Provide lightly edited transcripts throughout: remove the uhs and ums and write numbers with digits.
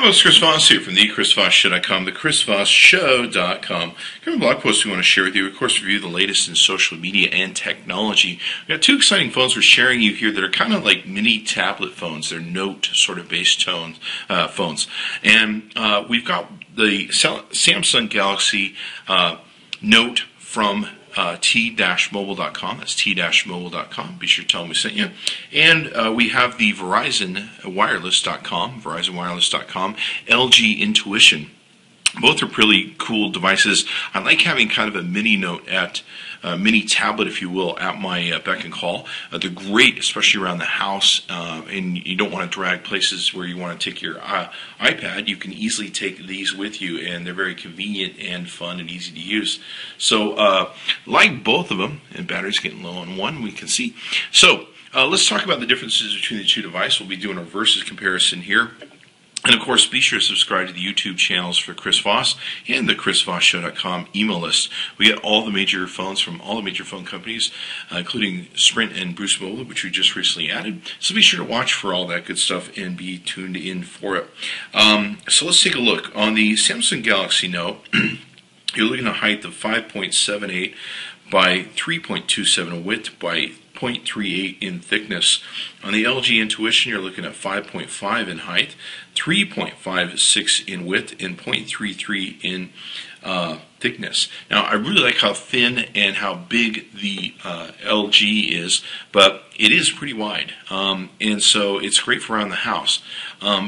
folks, Chris Voss here from the ChrisVossShow.com, the ChrisVossShow.com. Got a blog post we want to share with you. Of course, review the latest in social media and technology. We've got two exciting phones we're sharing you here that are kind of like mini tablet phones. They're Note sort of based phones. And we've got the Samsung Galaxy Note from t-mobile.com. That's t-mobile.com. Be sure to tell them we sent you. And we have the Verizon Wireless.com, LG Intuition. Both are pretty cool devices. I like having kind of a mini Note mini tablet, if you will, at my beck and call. They're great, especially around the house, and you don't want to drag places where you want to take your iPad. You can easily take these with you, and they're very convenient and fun and easy to use. So, like both of them, and battery's getting low on one, we can see. So, let's talk about the differences between the two devices. We'll be doing a versus comparison here. And of course, be sure to subscribe to the YouTube channels for Chris Voss and the ChrisVossShow.com email list. We get all the major phones from all the major phone companies, including Sprint and Boost Mobile, which we just recently added. So be sure to watch for all that good stuff and be tuned in for it. So let's take a look. On the Samsung Galaxy Note, you're looking at a height of 5.78 by 3.27 width by 0.38 in thickness. On the LG Intuition, you're looking at 5.5 in height, 3.56 in width, and 0.33 in thickness. Now, I really like how thin and how big the LG is, but it is pretty wide, and so it's great for around the house.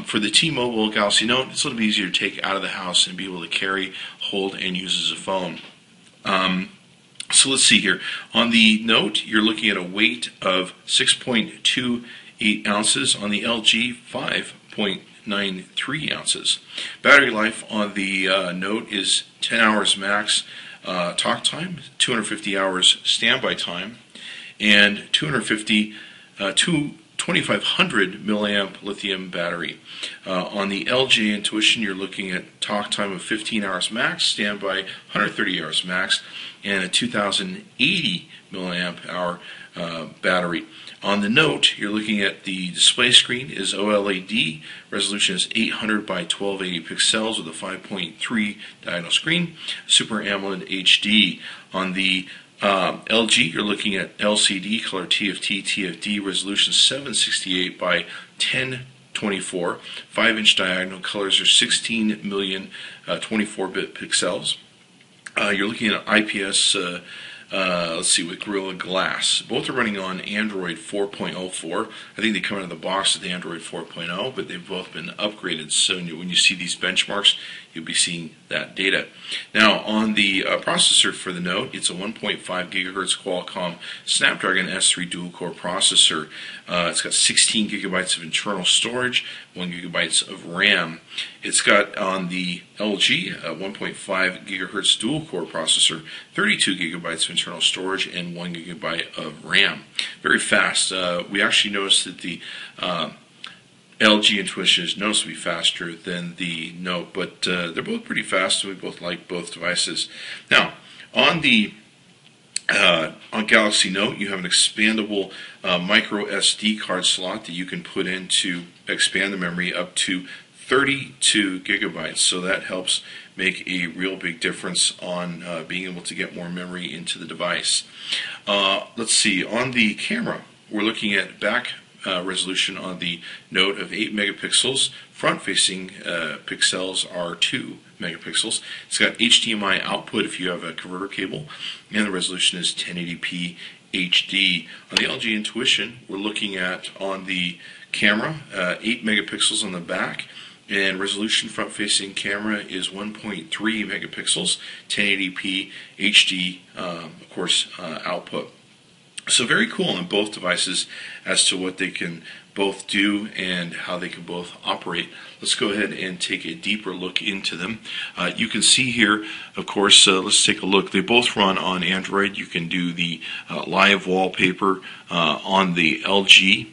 For the T-Mobile Galaxy Note, it's a little bit easier to take out of the house and be able to carry, hold, and use as a phone. So let's see here. On the Note, you're looking at a weight of 6.28 ounces. On the LG, 5.93 ounces. Battery life on the Note is 10 hours max talk time, 250 hours standby time, and 2500 milliamp lithium battery. On the LG Intuition, you're looking at talk time of 15 hours max, standby 130 hours max, and a 2080 milliamp hour battery. On the Note, you're looking at the display screen is OLED, resolution is 800 by 1280 pixels with a 5.3 diagonal screen, Super AMOLED HD. On the LG, you're looking at LCD, color TFT, resolution 768 by 1024, 5-inch diagonal, colors are 16 million 24-bit pixels. You're looking at IPS, with Gorilla Glass. Both are running on Android 4.04. I think they come out of the box with Android 4.0, but they've both been upgraded. So when you see these benchmarks, you'll be seeing that data. Now, on the processor for the Note, it's a 1.5 gigahertz Qualcomm Snapdragon S3 dual-core processor. It's got 16 gigabytes of internal storage, 1 gigabyte of RAM. It's got on the LG a 1.5 gigahertz dual-core processor, 32 gigabytes of internal storage, and 1 gigabyte of RAM. Very fast. We actually noticed that the LG Intuition is noticeably faster than the Note, but they're both pretty fast, and we both like both devices. Now, on the on Galaxy Note, you have an expandable micro SD card slot that you can put in to expand the memory up to 32 gigabytes. So that helps make a real big difference on being able to get more memory into the device. Let's see, on the camera, we're looking at back resolution on the Note of 8 megapixels. Front-facing pixels are 2 megapixels. It's got HDMI output if you have a converter cable, and the resolution is 1080p HD. On the LG Intuition, we're looking at on the camera 8 megapixels on the back, and resolution front-facing camera is 1.3 megapixels, 1080p HD, of course, output. So very cool on both devices as to what they can both do and how they can both operate. Let's go ahead and take a deeper look into them. You can see here, of course, let's take a look. They both run on Android. You can do the live wallpaper on the LG.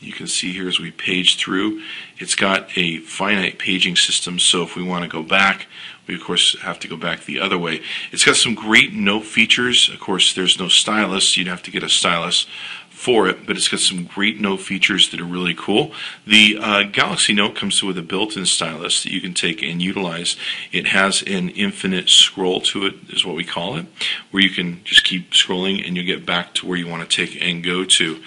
You can see here as we page through, it's got a finite paging system, so if we want to go back, we of course have to go back the other way. It's got some great note features. Of course, there's no stylus. You'd have to get a stylus for it, but it's got some great note features that are really cool. The Galaxy Note comes with a built-in stylus that you can take and utilize. It has an infinite scroll to it, is what we call it, where you can just keep scrolling and you'll get back to where you want to take and go to.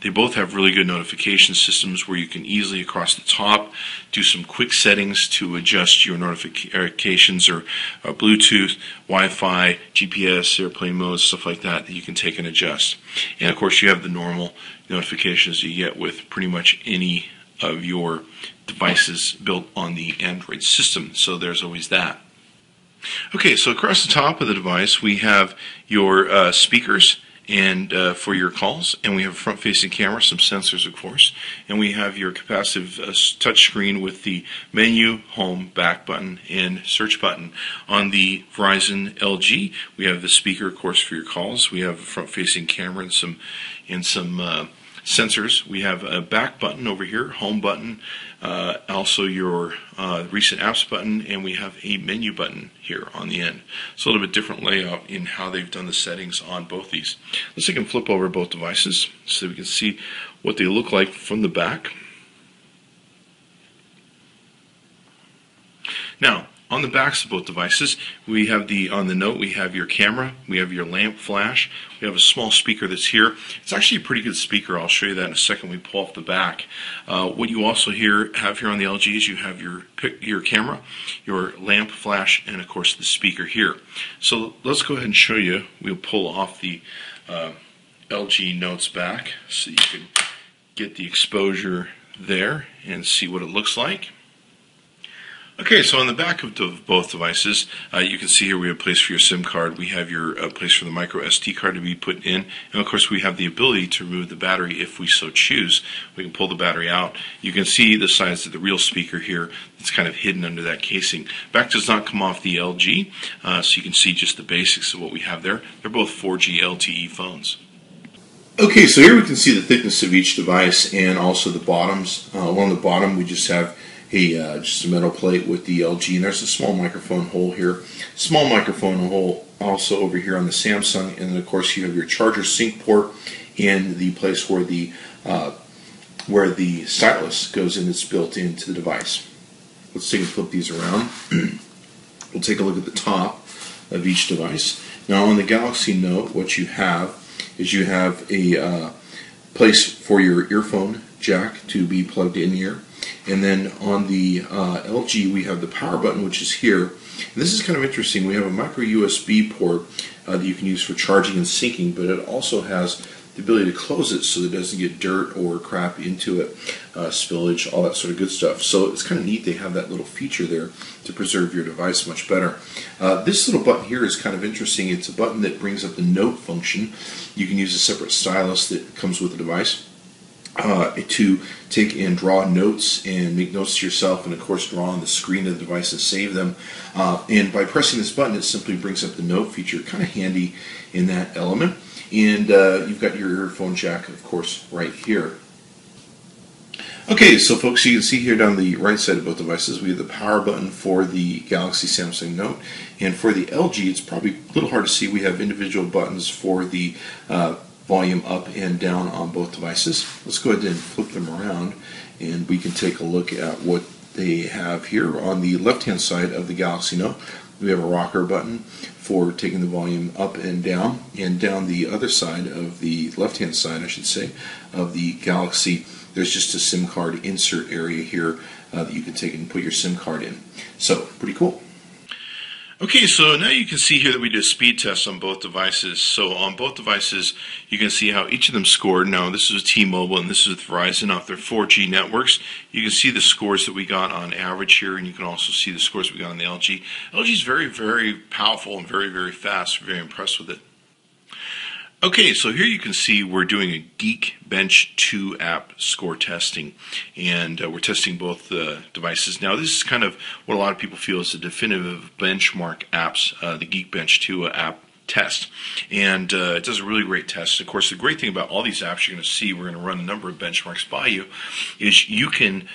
They both have really good notification systems where you can easily across the top do some quick settings to adjust your notifications or Bluetooth, Wi-Fi, GPS, airplane mode, stuff like that you can take and adjust. And of course you have the normal notifications you get with pretty much any of your devices built on the Android system, so there's always that. Okay, so across the top of the device we have your speakers and for your calls, and we have a front-facing camera, some sensors of course, and we have your capacitive touch screen with the menu, home, back button, and search button. On the Verizon LG, we have the speaker of course for your calls. We have a front-facing camera and some sensors. We have a back button over here, home button, also your recent apps button, and we have a menu button here on the end. It's a little bit different layout in how they've done the settings on both these. Let's take and flip over both devices so we can see what they look like from the back. Now, on the backs of both devices, we have on the Note, we have your camera, we have your lamp flash, we have a small speaker that's here. It's actually a pretty good speaker. I'll show you that in a second when we pull off the back. What you also have here on the LG is you have your camera, your lamp flash, and of course the speaker here. So let's go ahead and show you. We'll pull off the LG Note's back so you can get the exposure there and see what it looks like. Okay, so on the back of both devices, you can see here we have a place for your SIM card. We have your place for the micro SD card to be put in. And of course, we have the ability to remove the battery if we so choose. We can pull the battery out. You can see the size of the real speaker here. It's kind of hidden under that casing. Back does not come off the LG, so you can see just the basics of what we have there. They're both 4G LTE phones. Okay, so here we can see the thickness of each device and also the bottoms. Along the bottom, we just have just a metal plate with the LG, and there's a small microphone hole here. Small microphone hole also over here on the Samsung, and then of course you have your charger sync port and the place where the stylus goes in. It's built into the device. Let's take and flip these around. We'll take a look at the top of each device. Now on the Galaxy Note, what you have is you have a place for your earphone jack to be plugged in here. And then on the LG, we have the power button, which is here. And this is kind of interesting. We have a micro USB port that you can use for charging and syncing, but it also has the ability to close it so that it doesn't get dirt or crap into it, spillage, all that sort of good stuff. So it's kind of neat they have that little feature there to preserve your device much better. This little button here is kind of interesting. It's a button that brings up the note function. You can use a separate stylus that comes with the device to take and draw notes and make notes to yourself, and of course draw on the screen of the device and save them. And by pressing this button, it simply brings up the note feature. Kind of handy in that element. And you've got your earphone jack, of course, right here. Okay, so folks, you can see here down the right side of both devices, we have the power button for the Galaxy Samsung Note. And for the LG, it's probably a little hard to see. We have individual buttons for the volume up and down on both devices. Let's go ahead and flip them around, and we can take a look at what they have here. On the left-hand side of the Galaxy Note, we have a rocker button for taking the volume up and down the other side of the left-hand side, I should say, of the Galaxy, there's just a SIM card insert area here that you can take and put your SIM card in. So, pretty cool. Okay, so now you can see here that we did a speed test on both devices. So on both devices, you can see how each of them scored. Now this is with T-Mobile and this is with Verizon off their 4G networks. You can see the scores that we got on average here, and you can also see the scores we got on the LG. LG is very, very powerful and very, very fast. We're very impressed with it. Okay, so here you can see we're doing a Geekbench 2 app score testing, and we're testing both devices. Now this is kind of what a lot of people feel is the definitive benchmark apps, the Geekbench 2 app test, and it does a really great test. Of course, the great thing about all these apps you're going to see, we're going to run a number of benchmarks by you, is you can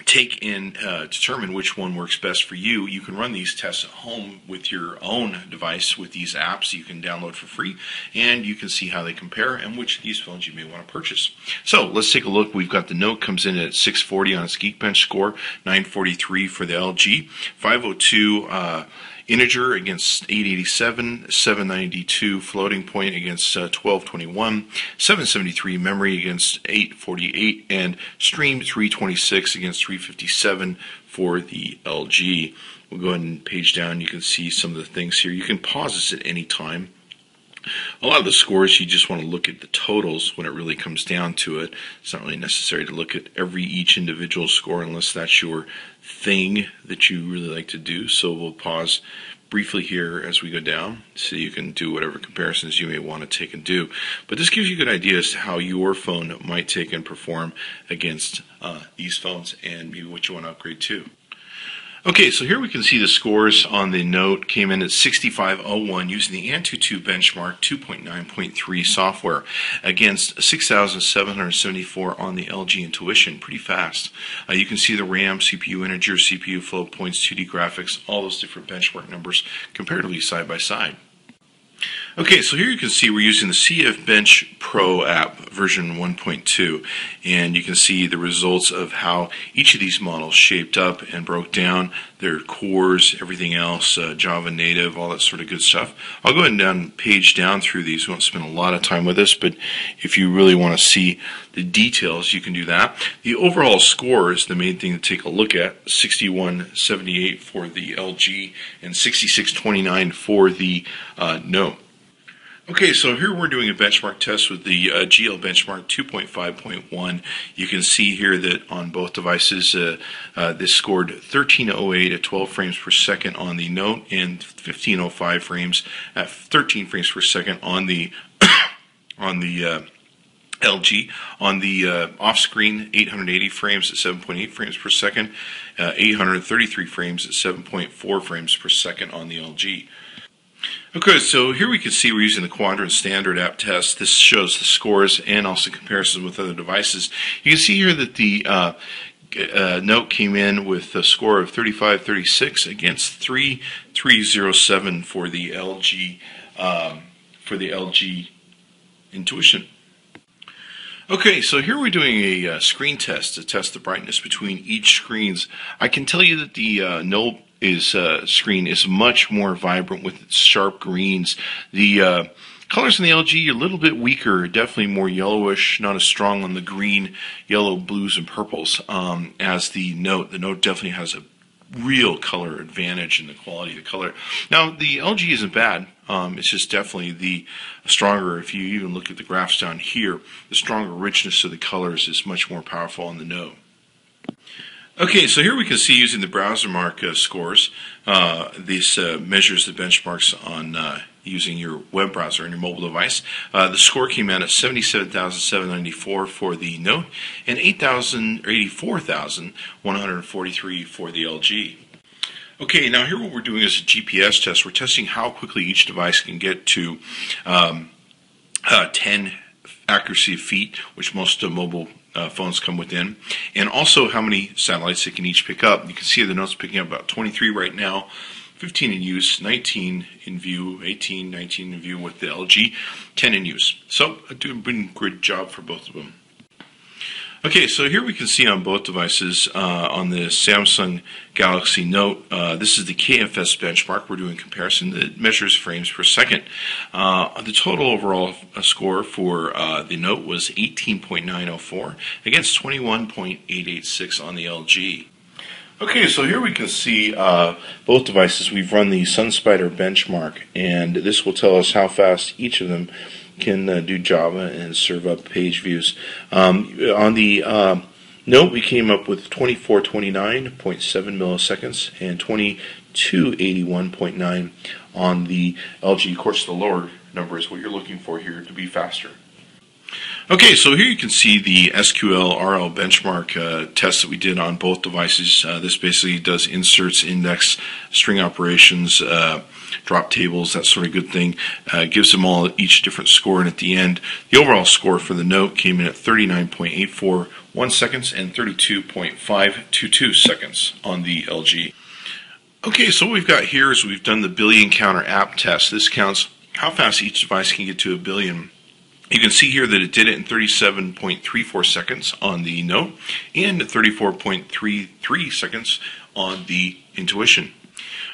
take and determine which one works best for you. You can run these tests at home with your own device with these apps you can download for free, and you can see how they compare and which of these phones you may want to purchase. So let's take a look. We've got the Note comes in at 640 on its Geekbench score, 943 for the LG, 502 integer against 887, 792 floating point against 1221, 773 memory against 848, and stream 326 against 357 for the LG. We'll go ahead and page down. You can see some of the things here. You can pause this at any time. A lot of the scores, you just want to look at the totals when it really comes down to it. It's not really necessary to look at each individual score unless that's your thing that you really like to do. So we'll pause briefly here as we go down so you can do whatever comparisons you may want to take and do. But this gives you a good idea as to how your phone might take and perform against these phones and maybe what you want to upgrade to. Okay, so here we can see the scores on the Note came in at 6501 using the AnTuTu benchmark 2.9.3 software against 6,774 on the LG Intuition. Pretty fast. You can see the RAM, CPU integer, CPU float points, 2D graphics, all those different benchmark numbers comparatively side by side. Okay, so here you can see we're using the CF Bench Pro app version 1.2, and you can see the results of how each of these models shaped up and broke down, their cores, everything else, Java native, all that sort of good stuff. I'll go ahead and page down through these. We won't spend a lot of time with this, but if you really want to see the details, you can do that. The overall score is the main thing to take a look at, 6178 for the LG and 6629 for the Note. Okay, so here we're doing a benchmark test with the GL Benchmark 2.5.1. You can see here that on both devices, this scored 1308 at 12 frames per second on the Note and 1505 frames at 13 frames per second on the LG. On the off-screen, 880 frames at 7.8 frames per second, 833 frames at 7.4 frames per second on the LG. Okay, so here we can see we're using the Quadrant standard app test. This shows the scores and also comparisons with other devices. You can see here that the Note came in with a score of 3536 against 3307 for the LG Intuition. Okay, so here we're doing a screen test to test the brightness between each screens. I can tell you that the Note screen is much more vibrant with its sharp greens. The colors in the LG are a little bit weaker, definitely more yellowish, not as strong on the green, yellow, blues, and purples as the Note. The Note definitely has a real color advantage in the quality of the color. Now, the LG isn't bad. It's just definitely the stronger, if you even look at the graphs down here, the stronger richness of the colors is much more powerful on the Note. Okay, so here we can see using the BrowserMark scores. This measures the benchmarks on using your web browser on your mobile device. The score came out at 77,794 for the Note and 84,143 for the LG. Okay, now here what we're doing is a GPS test. We're testing how quickly each device can get to 10 accuracy of feet, which most mobile phones come within, and also how many satellites they can each pick up. You can see the Note's picking up about 23 right now, 15 in use, 19 in view, 18, 19 in view with the LG, 10 in use. So doing a good job for both of them. Okay, so here we can see on both devices, on the Samsung Galaxy Note, this is the KFS benchmark. We're doing a comparison that measures frames per second. The total overall score for the Note was 18.904 against 21.886 on the LG. Okay, so here we can see both devices. We've run the Sunspider Benchmark, and this will tell us how fast each of them can do Java and serve up page views. On the Note, we came up with 2429.7 milliseconds and 2281.9 on the LG. Of course, the lower number is what you're looking for here to be faster. Okay, so here you can see the Sql Rl Benchmark test that we did on both devices. This basically does inserts, index, string operations, drop tables, that sort of good thing. Gives them all each different score, and at the end, the overall score for the Note came in at 39.841 seconds and 32.522 seconds on the LG. Okay, so what we've got here is we've done the billion counter app test. This counts how fast each device can get to a billion. You can see here that it did it in 37.34 seconds on the Note and 34.33 seconds on the Intuition.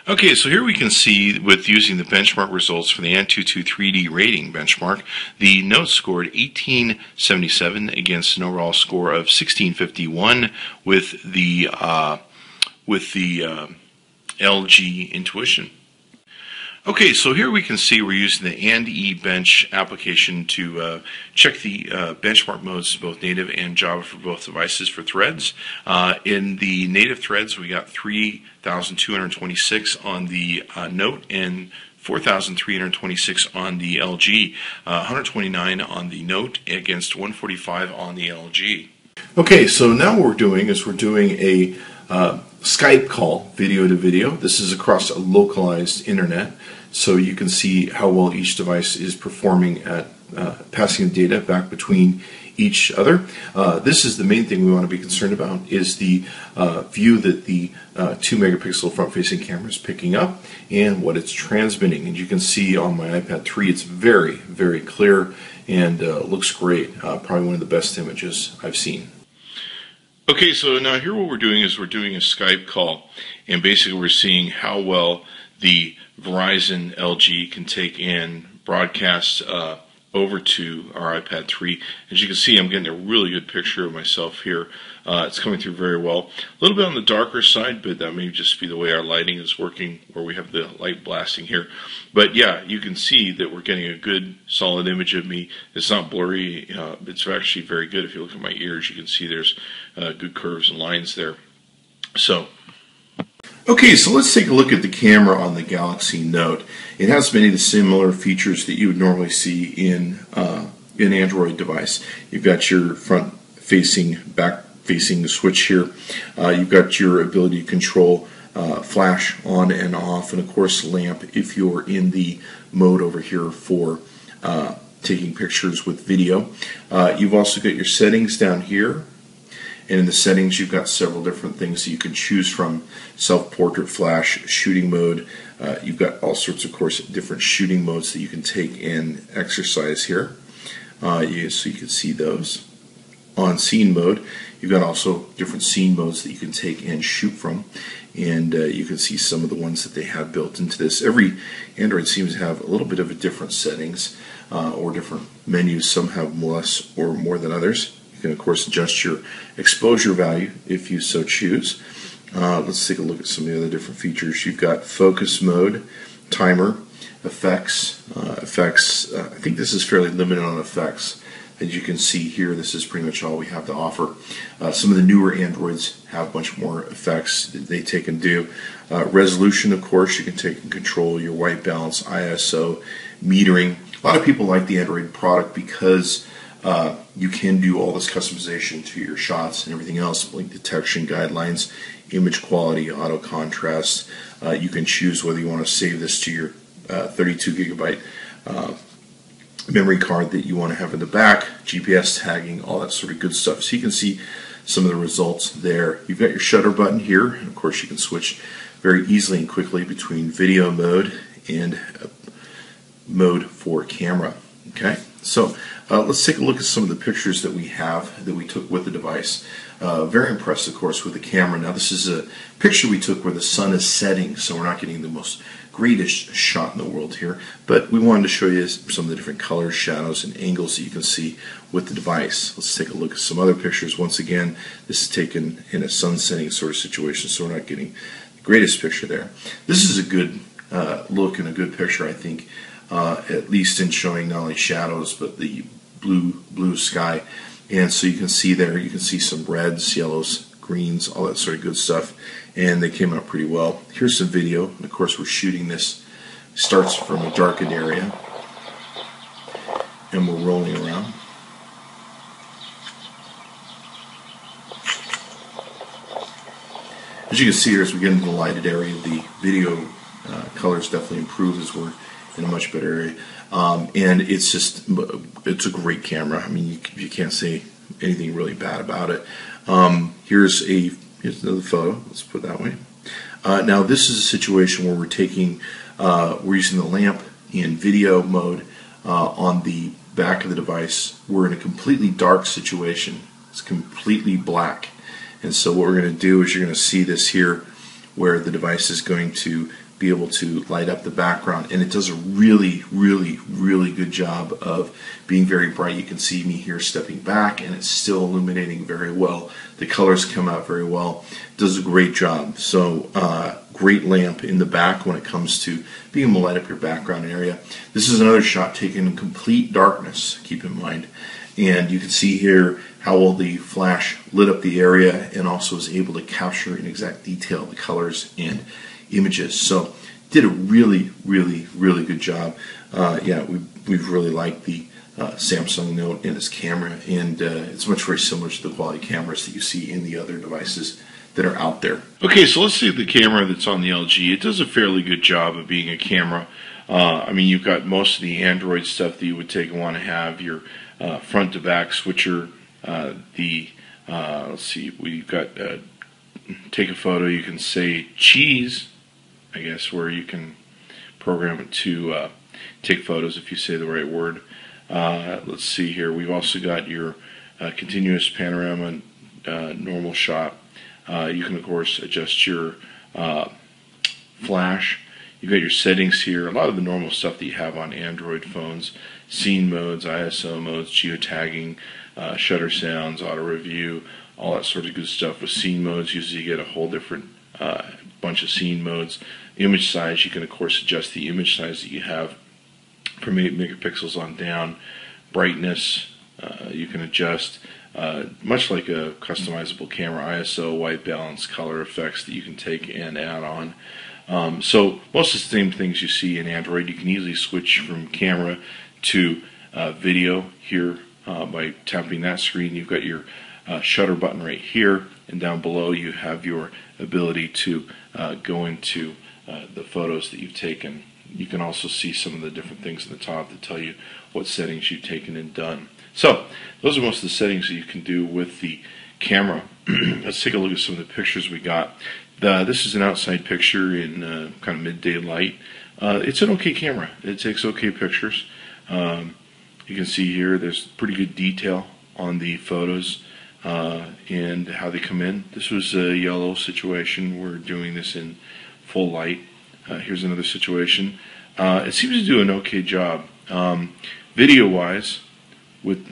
Okay, so here we can see with using the benchmark results for the AnTuTu 3D rating benchmark, the Note scored 1877 against an overall score of 1651 with the LG Intuition. Okay, so here we can see we're using the AndEbench application to check the benchmark modes, both native and Java for both devices for threads. In the native threads, we got 3,226 on the Note and 4,326 on the LG, 129 on the Note against 145 on the LG. Okay, so now what we're doing is we're doing a Skype call, video to video. This is across a localized internet, so you can see how well each device is performing at passing the data back between each other. This is the main thing we want to be concerned about, is the view that the 2 megapixel front-facing camera is picking up and what it's transmitting. And you can see on my iPad 3 it's very, very clear and looks great. Probably one of the best images I've seen. Okay, so now here what we're doing is we're doing a Skype call, and basically we're seeing how well the Verizon LG can take in broadcast over to our iPad 3. As you can see, I'm getting a really good picture of myself here. It's coming through very well. A little bit on the darker side, but that may just be the way our lighting is working, where we have the light blasting here. But yeah, you can see that we're getting a good, solid image of me. It's not blurry. It's actually very good. If you look at my ears, you can see there's good curves and lines there. Okay, so let's take a look at the camera on the Galaxy Note. It has many of the similar features that you would normally see in an Android device. You've got your front-facing, back-facing switch here. You've got your ability to control flash on and off, and of course lamp if you're in the mode over here for taking pictures with video. You've also got your settings down here. And in the settings, you've got several different things that you can choose from: self-portrait, flash, shooting mode. You've got all sorts, of course, different shooting modes that you can take and exercise here. So you can see those. On scene mode, you've got also different scene modes that you can take and shoot from. And you can see some of the ones that they have built into this. Every Android seems to have a little bit of a different settings or different menus. Some have less or more than others. You can, of course, adjust your exposure value if you so choose. Let's take a look at some of the other different features. You've got focus mode, timer, effects. I think this is fairly limited on effects. As you can see here, this is pretty much all we have to offer. Some of the newer Androids have a bunch more effects that they take and do. Resolution, of course, you can take and control your white balance, ISO, metering. A lot of people like the Android product because you can do all this customization to your shots and everything else, like detection guidelines, image quality, auto contrast. You can choose whether you want to save this to your 32 gigabyte memory card that you want to have in the back, GPS tagging, all that sort of good stuff. So you can see some of the results there. You've got your shutter button here, and of course you can switch very easily and quickly between video mode and mode for camera. Okay, so let's take a look at some of the pictures that we have that we took with the device. Very impressed, of course, with the camera. Now this is a picture we took where the sun is setting, so we're not getting the most greatest shot in the world here, but we wanted to show you some of the different colors, shadows, and angles that you can see with the device. Let's take a look at some other pictures. Once again, this is taken in a sun setting sort of situation, so we're not getting the greatest picture there. This is a good look and a good picture, I think, at least in showing not only shadows but the blue sky. And so you can see there, you can see some reds, yellows, greens, all that sort of good stuff, and they came out pretty well. Here's some video, and of course we're shooting this. Starts from a darkened area, and we're rolling around. As you can see here, as we get into the lighted area, the video colors definitely improve as we're in a much better area. And it's a great camera. I mean, you can't say anything really bad about it. Here's another photo. Let's put it that way. Now this is a situation where we're using the lamp in video mode on the back of the device. We're in a completely dark situation. It's completely black. And so what we're going to do is you're going to see this here where the device is going to be able to light up the background, and it does a really, really, really good job of being very bright. You can see me here stepping back, and it's still illuminating very well. The colors come out very well. It does a great job. So great lamp in the back when it comes to being able to light up your background area. This is another shot taken in complete darkness, keep in mind. And you can see here how well the flash lit up the area and also was able to capture in exact detail the colors and images. So did a really, really, really good job. Yeah, we've really liked the Samsung Note and its camera, and it's much very similar to the quality cameras that you see in the other devices that are out there. Okay, so let's see the camera that's on the LG. It does a fairly good job of being a camera. I mean, you've got most of the Android stuff that you would take and want to have, your front to back switcher, let's see, we've got take a photo, you can say cheese, I guess, where you can program it to take photos if you say the right word. Let's see here, we've also got your continuous panorama normal shot. You can of course adjust your flash. You've got your settings here, a lot of the normal stuff that you have on Android phones, scene modes, ISO modes, geotagging, shutter sounds, auto review, all that sort of good stuff. With scene modes, usually you get a whole different bunch of scene modes. Image size, you can of course adjust the image size that you have from 8 megapixels on down. Brightness, you can adjust, much like a customizable camera, ISO, white balance, color effects that you can take and add on. So most of the same things you see in Android, you can easily switch from camera to video here by tapping that screen. You've got your shutter button right here, and down below you have your ability to go into the photos that you've taken. You can also see some of the different things at the top that tell you what settings you've taken and done. So those are most of the settings that you can do with the camera. Let's take a look at some of the pictures we got. This is an outside picture in kind of midday light. It's an okay camera. It takes okay pictures. You can see here there's pretty good detail on the photos and how they come in. This was a yellow situation. We're doing this in full light. Here's another situation. It seems to do an okay job. Video-wise, with